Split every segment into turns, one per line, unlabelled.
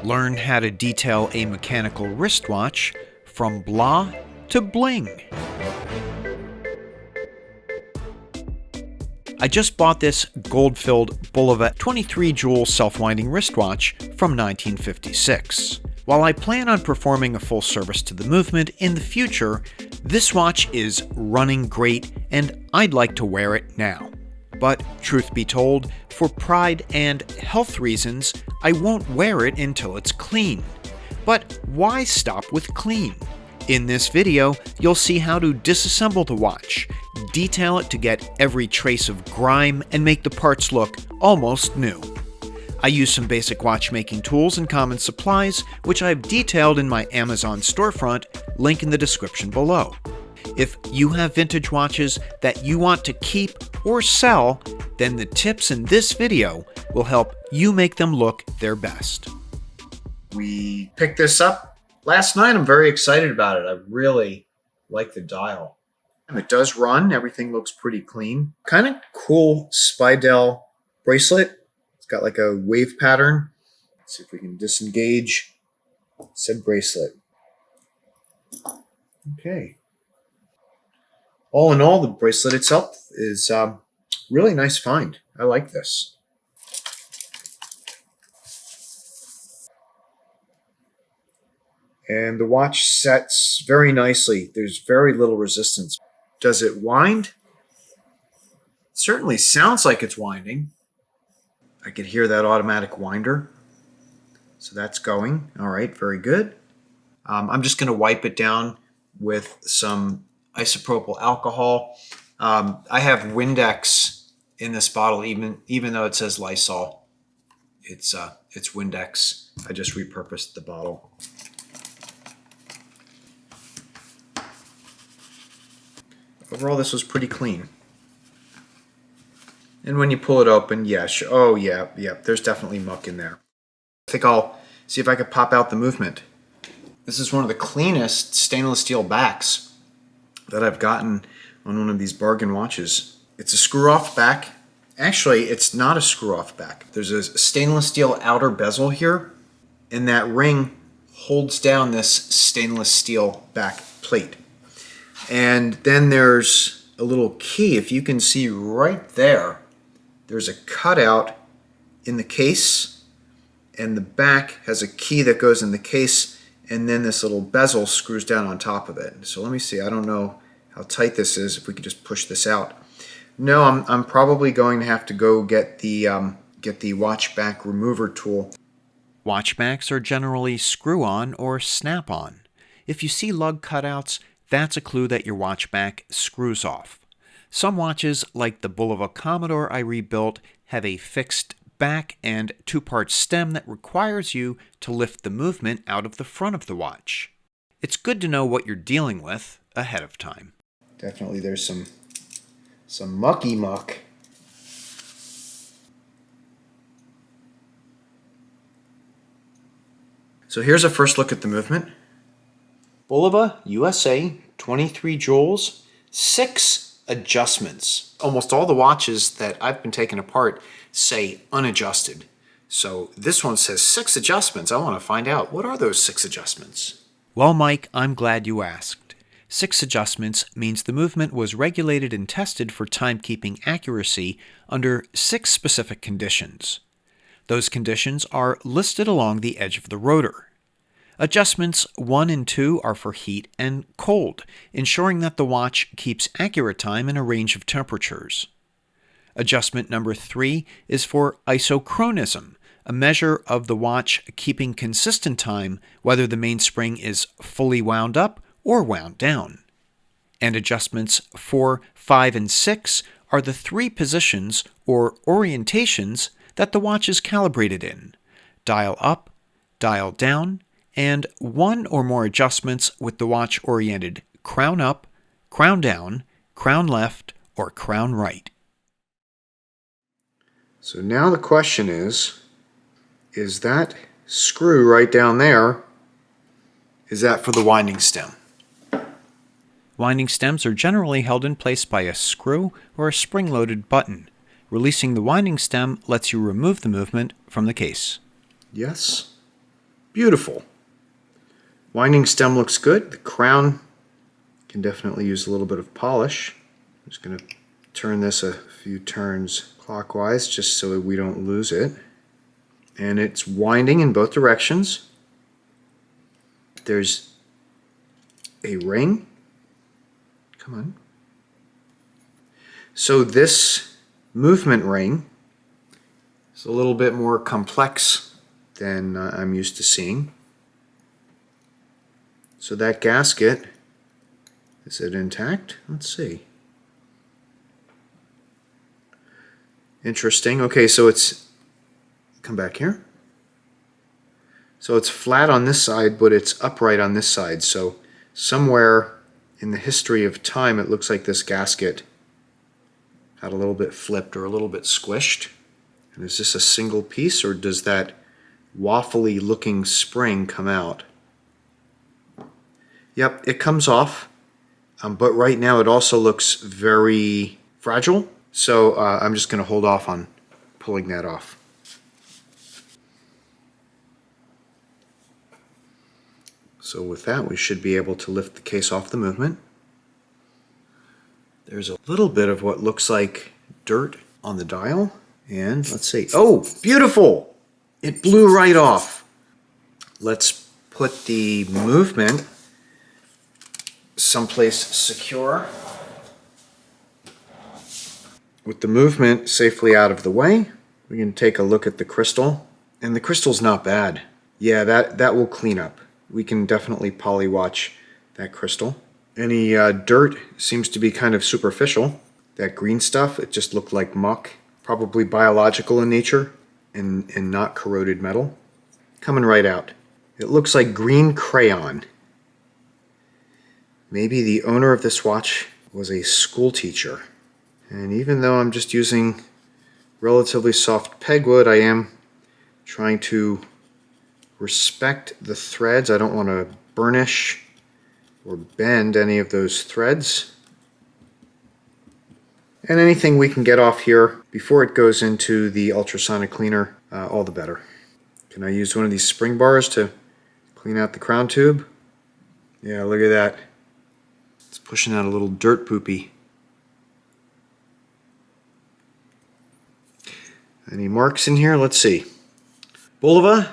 Learn how to detail a mechanical wristwatch from blah to bling. I just bought this gold-filled Bulova 23-jewel self-winding wristwatch from 1956. While I plan on performing a full service to the movement in the future, this watch is running great and I'd like to wear it now. But truth be told, for pride and health reasons, I won't wear it until it's clean. But why stop with clean? In this video, you'll see how to disassemble the watch, detail it to get every trace of grime, and make the parts look almost new. I use some basic watchmaking tools and common supplies, which I've detailed in my Amazon storefront, link in the description below. If you have vintage watches that you want to keep or sell, then the tips in this video will help you make them look their best.
We picked this up last night. I'm very excited about it. I really like the dial. And it does run. Everything looks pretty clean. Kind of cool Spidel bracelet. It's got like a wave pattern. Let's see if we can disengage said bracelet. Okay. All in all, the bracelet itself is really nice find. I like this. And the watch sets very nicely. There's very little resistance. Does it wind? It certainly sounds like it's winding. I could hear that automatic winder. So that's going. All right, very good. I'm just going to wipe it down with some isopropyl alcohol. I have Windex in this bottle, even though it says Lysol. It's Windex. I just repurposed the bottle. Overall, this was pretty clean. And when you pull it open, yes. Oh, yeah, there's definitely muck in there. I think I'll see if I could pop out the movement. This is one of the cleanest stainless steel backs that I've gotten on one of these bargain watches. It's a screw-off back. Actually, it's not a screw-off back. There's a stainless steel outer bezel here, and that ring holds down this stainless steel back plate. And then there's a little key. If you can see right there, there's a cutout in the case, and the back has a key that goes in the case, and then this little bezel screws down on top of it. So let me see. I don't know how tight this is, if we could just push this out. No, I'm probably going to have to go get the watch back remover tool.
Watch backs are generally screw-on or snap-on. If you see lug cutouts, that's a clue that your watch back screws off. Some watches, like the Bulova Commodore I rebuilt, have a fixed back and two-part stem that requires you to lift the movement out of the front of the watch. It's good to know what you're dealing with ahead of time.
Definitely there's some mucky muck. So here's a first look at the movement. Bulova USA, 23 joules, 6 adjustments. Almost all the watches that I've been taking apart say unadjusted. So this one says 6 adjustments. I want to find out, what are those 6 adjustments?
Well, Mike, I'm glad you asked. 6 adjustments means the movement was regulated and tested for timekeeping accuracy under 6 specific conditions. Those conditions are listed along the edge of the rotor. Adjustments 1 and 2 are for heat and cold, ensuring that the watch keeps accurate time in a range of temperatures. Adjustment number 3 is for isochronism, a measure of the watch keeping consistent time whether the mainspring is fully wound up or wound down. And adjustments 4, 5, and 6 are the 3 positions or orientations that the watch is calibrated in: dial up, dial down, and 1 or more adjustments with the watch oriented crown up, crown down, crown left, or crown right.
So now the question is that screw right down there, is that for the winding stem?
Winding stems are generally held in place by a screw or a spring-loaded button. Releasing the winding stem lets you remove the movement from the case.
Yes. Beautiful. Winding stem looks good. The crown can definitely use a little bit of polish. I'm just going to turn this a few turns clockwise just so we don't lose it. And it's winding in both directions. There's a ring. Come on. So this movement ring is a little bit more complex than I'm used to seeing. So that gasket, is it intact? Let's see. Interesting. Okay, so it's, come back here. So it's flat on this side, but it's upright on this side. So somewhere in the history of time, it looks like this gasket had a little bit flipped or a little bit squished. And is this a single piece, or does that waffly looking spring come out? Yep, it comes off, but right now it also looks very fragile, so I'm just going to hold off on pulling that off. So with that, we should be able to lift the case off the movement. There's a little bit of what looks like dirt on the dial, and let's see. Oh, beautiful! It blew right off. Let's put the movement someplace secure. With the movement safely out of the way, we can take a look at the crystal. And the crystal's not bad. Yeah, that will clean up. We can definitely PolyWatch that crystal. Any dirt seems to be kind of superficial. That green stuff, it just looked like muck. Probably biological in nature and not corroded metal. Coming right out. It looks like green crayon. Maybe the owner of this watch was a school teacher. And even though I'm just using relatively soft pegwood, I am trying to respect the threads. I don't want to burnish or bend any of those threads. And anything we can get off here before it goes into the ultrasonic cleaner, all the better. Can I use one of these spring bars to clean out the crown tube? Yeah, look at that. It's pushing out a little dirt poopy. Any marks in here? Let's see. Bulova,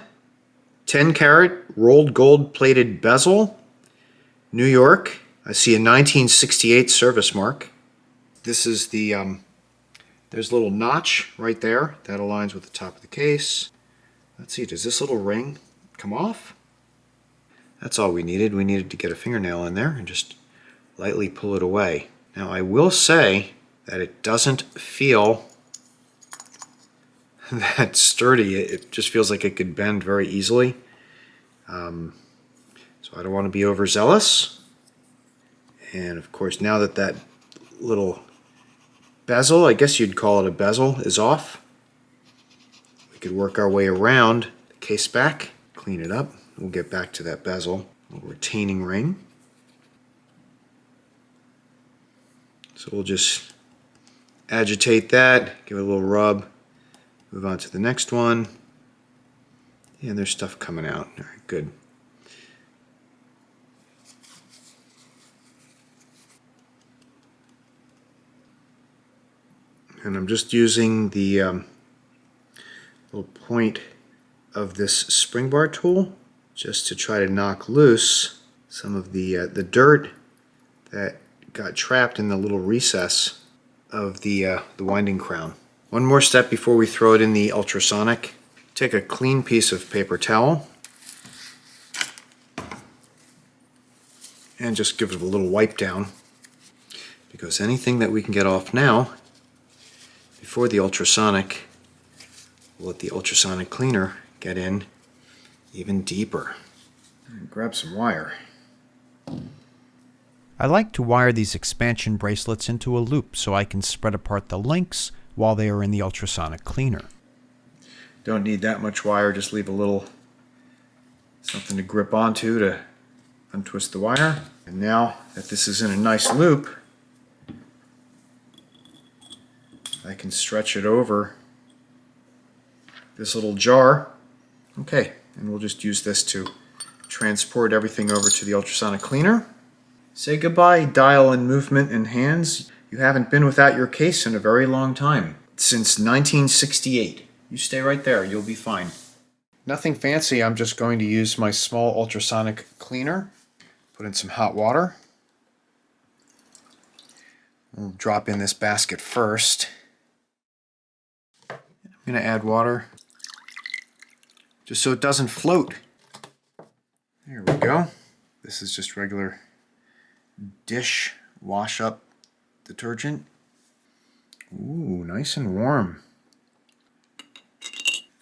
10 karat rolled gold plated bezel, New York. I see a 1968 service mark. This is the, there's a little notch right there. That aligns with the top of the case. Let's see, does this little ring come off? That's all we needed. We needed to get a fingernail in there and just lightly pull it away. Now I will say that it doesn't feel that sturdy. It just feels like it could bend very easily. So I don't want to be overzealous. And of course, now that that little bezel, I guess you'd call it a bezel, is off, we could work our way around the case back, clean it up. We'll get back to that bezel, little retaining ring. So we'll just agitate that, give it a little rub, move on to the next one. And there's stuff coming out. All right, good. And I'm just using the little point of this spring bar tool just to try to knock loose some of the dirt that got trapped in the little recess of the winding crown. One more step before we throw it in the ultrasonic. Take a clean piece of paper towel and just give it a little wipe down, because anything that we can get off now before the ultrasonic, we'll let the ultrasonic cleaner get in even deeper. Grab some wire.
I like to wire these expansion bracelets into a loop so I can spread apart the links while they are in the ultrasonic cleaner.
Don't need that much wire, just leave a little something to grip onto to untwist the wire. And now that this is in a nice loop, I can stretch it over this little jar. Okay, and we'll just use this to transport everything over to the ultrasonic cleaner. Say goodbye, dial and movement and hands. You haven't been without your case in a very long time. Since 1968. You stay right there, you'll be fine. Nothing fancy, I'm just going to use my small ultrasonic cleaner. Put in some hot water. We'll drop in this basket first. I'm going to add water just so it doesn't float. There we go. This is just regular dish wash up detergent. Ooh, nice and warm.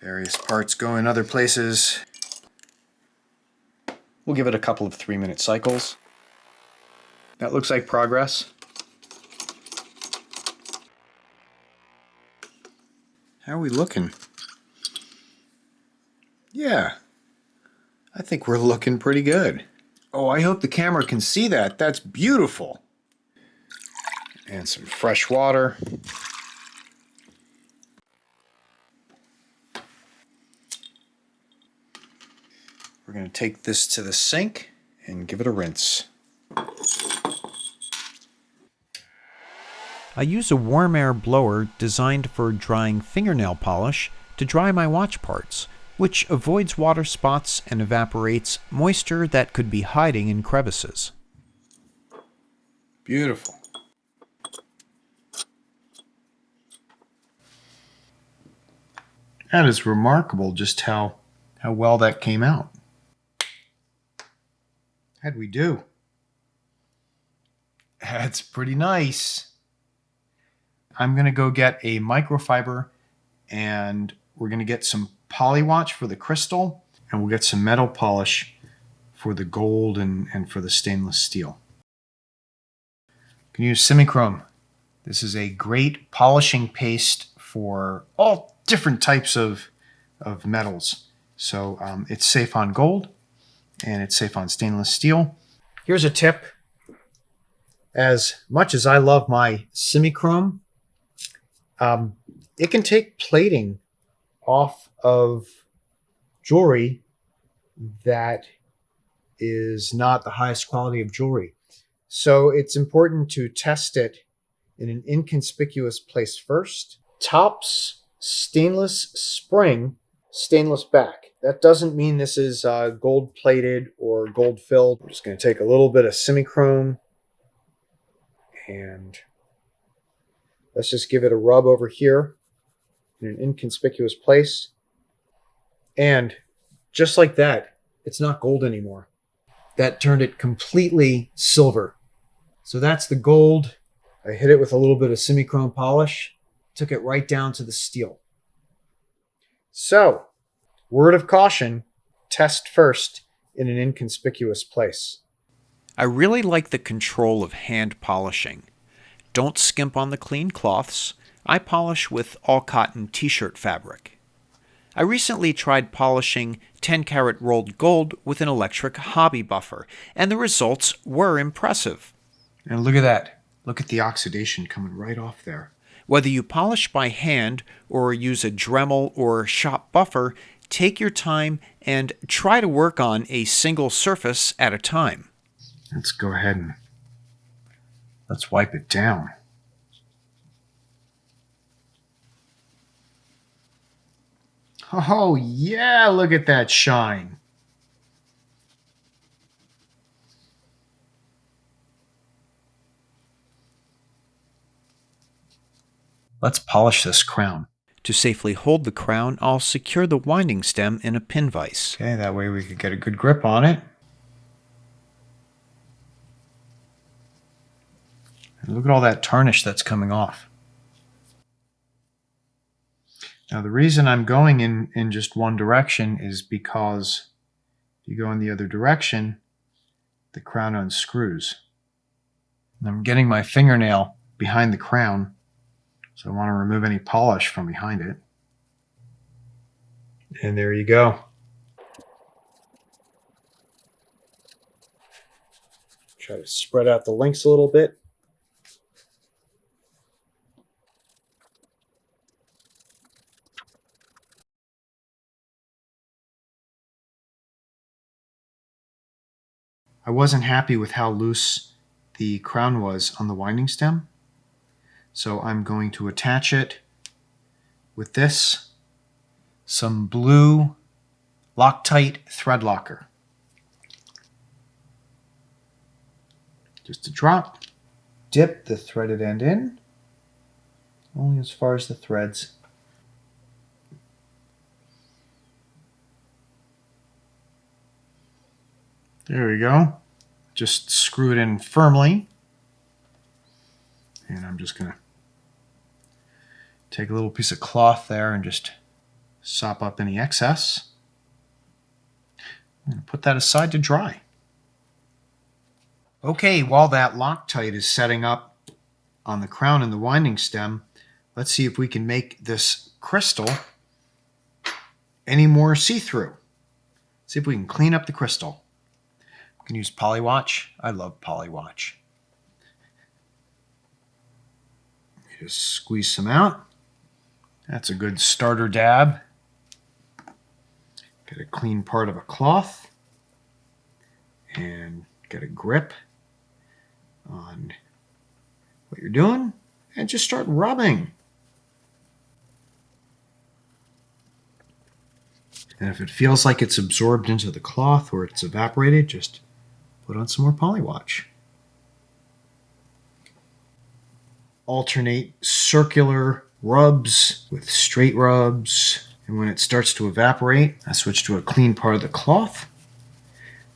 Various parts go in other places. We'll give it a couple of 3-minute cycles. That looks like progress. How are we looking? Yeah, I think we're looking pretty good. Oh, I hope the camera can see that. That's beautiful. And some fresh water. We're going to take this to the sink and give it a rinse.
I use a warm air blower designed for drying fingernail polish to dry my watch parts, which avoids water spots and evaporates moisture that could be hiding in crevices.
Beautiful. That is remarkable just how well that came out. How'd we do? That's pretty nice. I'm going to go get a microfiber and we're going to get some PolyWatch for the crystal and we'll get some metal polish for the gold and for the stainless steel. You can use semichrome. This is a great polishing paste for all different types of metals. So it's safe on gold and it's safe on stainless steel. Here's a tip. As much as I love my semichrome, it can take plating off of jewelry that is not the highest quality of jewelry. So it's important to test it in an inconspicuous place first. Tops stainless spring, stainless back. That doesn't mean this is gold plated or gold filled. I'm just going to take a little bit of semichrome and let's just give it a rub over here in an inconspicuous place. And just like that, it's not gold anymore. That turned it completely silver. So that's the gold. I hit it with a little bit of semichrome polish, took it right down to the steel. So, word of caution, test first in an inconspicuous place.
I really like the control of hand polishing. Don't skimp on the clean cloths. I polish with all-cotton t-shirt fabric. I recently tried polishing 10-karat rolled gold with an electric hobby buffer, and the results were impressive.
And look at that. Look at the oxidation coming right off there.
Whether you polish by hand or use a Dremel or shop buffer, take your time and try to work on a single surface at a time.
Let's go ahead and let's wipe it down. Oh yeah, look at that shine. Let's polish this crown.
To safely hold the crown, I'll secure the winding stem in a pin vise.
Okay, that way we could get a good grip on it. And look at all that tarnish that's coming off. Now the reason I'm going in just one direction is because if you go in the other direction, the crown unscrews. And I'm getting my fingernail behind the crown, so I want to remove any polish from behind it. And there you go. Try to spread out the links a little bit. I wasn't happy with how loose the crown was on the winding stem. So I'm going to attach it with this, some blue LocTite thread locker. Just a drop. Dip the threaded end in, only as far as the threads. There we go. Just screw it in firmly. And I'm just going to take a little piece of cloth there and just sop up any excess. I'm going to put that aside to dry. Okay, while that LocTite is setting up on the crown and the winding stem, let's see if we can make this crystal any more see-through. See if we can clean up the crystal. You can use PolyWatch. I love PolyWatch. Just squeeze some out. That's a good starter dab. Get a clean part of a cloth and get a grip on what you're doing and just start rubbing. And if it feels like it's absorbed into the cloth or it's evaporated, just put on some more PolyWatch. Alternate circular rubs with straight rubs. And when it starts to evaporate, I switch to a clean part of the cloth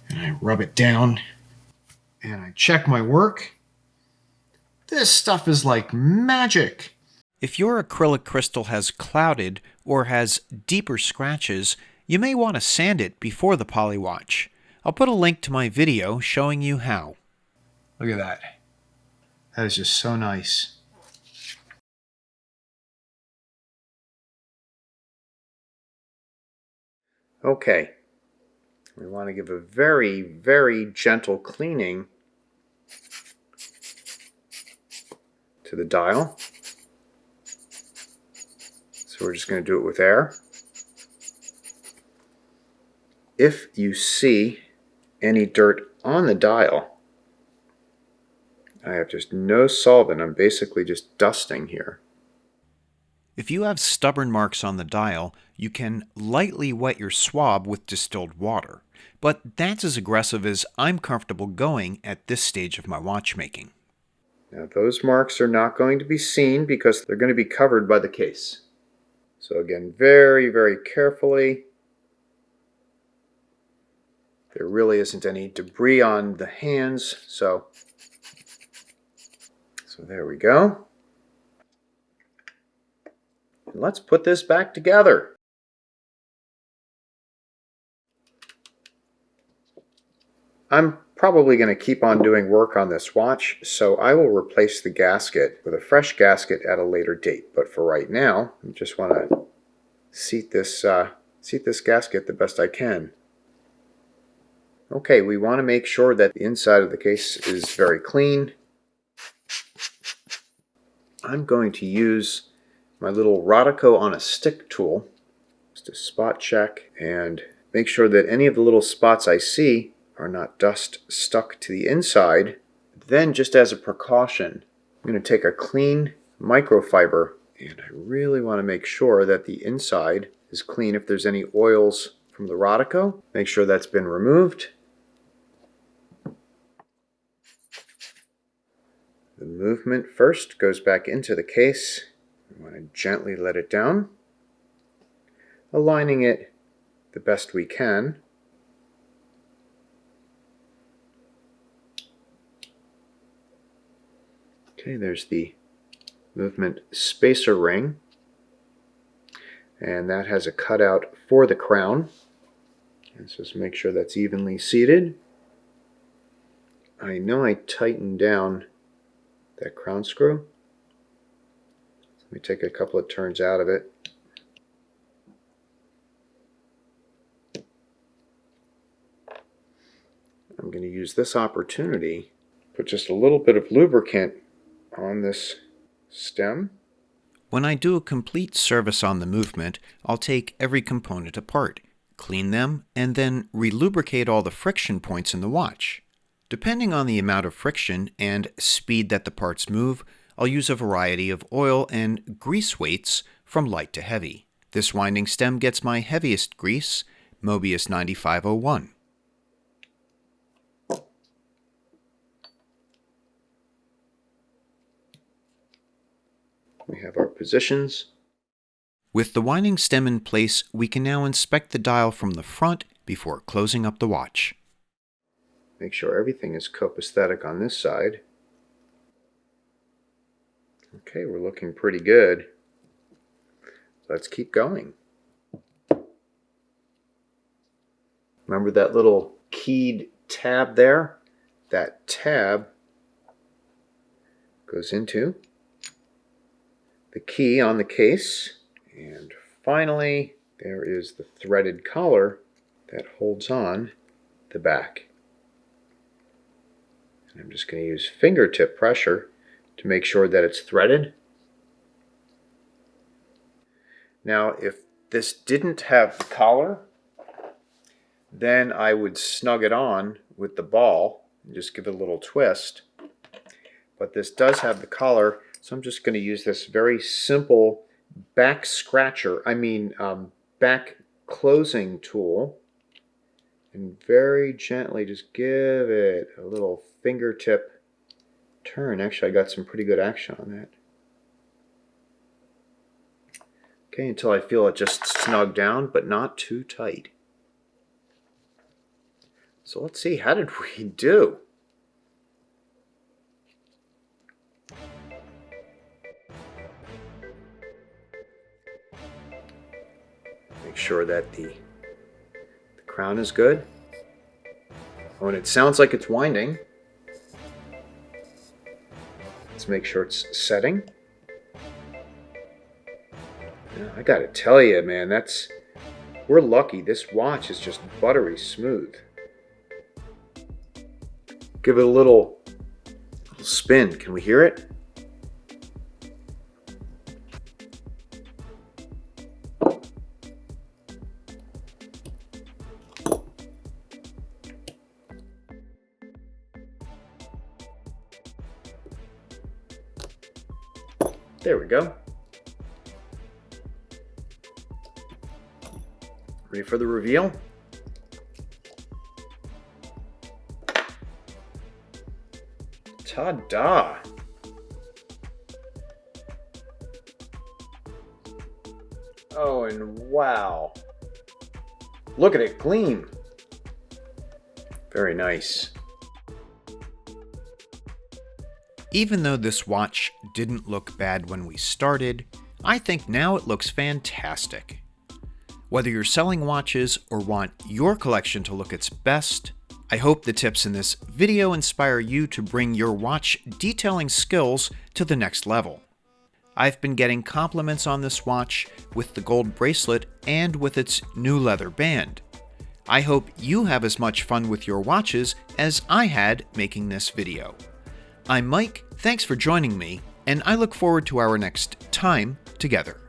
and I rub it down and I check my work. This stuff is like magic.
If your acrylic crystal has clouded or has deeper scratches, you may want to sand it before the PolyWatch. I'll put a link to my video showing you how.
Look at that. That is just so nice. Okay. We want to give a very, very gentle cleaning to the dial. So we're just going to do it with air. If you see any dirt on the dial, I have just no solvent. I'm basically just dusting here.
If you have stubborn marks on the dial, you can lightly wet your swab with distilled water, but that's as aggressive as I'm comfortable going at this stage of my watchmaking.
Now those marks are not going to be seen because they're going to be covered by the case. So again, very, very carefully. There really isn't any debris on the hands, so there we go. And let's put this back together. I'm probably going to keep on doing work on this watch, so I will replace the gasket with a fresh gasket at a later date. But for right now, I just want to seat this gasket the best I can. Okay, we want to make sure that the inside of the case is very clean. I'm going to use my little Rodico on a stick tool just to spot check and make sure that any of the little spots I see are not dust stuck to the inside. Then, just as a precaution, I'm going to take a clean microfiber and I really want to make sure that the inside is clean. If there's any oils from the Rodico, make sure that's been removed. The movement first goes back into the case. We want to gently let it down, aligning it the best we can. Okay, there's the movement spacer ring, and that has a cutout for the crown. Let's just make sure that's evenly seated. I know I tightened down that crown screw. Let me take a couple of turns out of it. I'm going to use this opportunity, put just a little bit of lubricant on this stem.
When I do a complete service on the movement, I'll take every component apart, clean them, and then relubricate all the friction points in the watch. Depending on the amount of friction and speed that the parts move, I'll use a variety of oil and grease weights from light to heavy. This winding stem gets my heaviest grease, Mobius 9501. We have our positions. With the winding stem in place, we can now inspect the dial from the front before closing up the watch. Make sure everything is copacetic on this side. Okay, we're looking pretty good. Let's keep going. Remember that little keyed tab there? That tab goes into the key on the case. And finally, there is the threaded collar that holds on the back. And I'm just going to use fingertip pressure to make sure that it's threaded. Now, if this didn't have the collar, then I would snug it on with the ball and just give it a little twist. But this does have the collar, so I'm just going to use this very simple back closing tool, and very gently just give it a little fingertip turn. Actually, I got some pretty good action on that. Okay, until I feel it just snug down, but not too tight. So let's see, how did we do? Make sure that the crown is good. Oh, and it sounds like it's winding. Let's make sure it's setting. Yeah, I gotta tell you, man, we're lucky. This watch is just buttery smooth. Give it a little spin. Can we hear it? There we go. Ready for the reveal? Ta-da! Oh, and wow. Look at it gleam. Very nice. Even though this watch didn't look bad when we started, I think now it looks fantastic. Whether you're selling watches or want your collection to look its best, I hope the tips in this video inspire you to bring your watch detailing skills to the next level. I've been getting compliments on this watch with the gold bracelet and with its new leather band. I hope you have as much fun with your watches as I had making this video. I'm Mike, thanks for joining me, and I look forward to our next time together.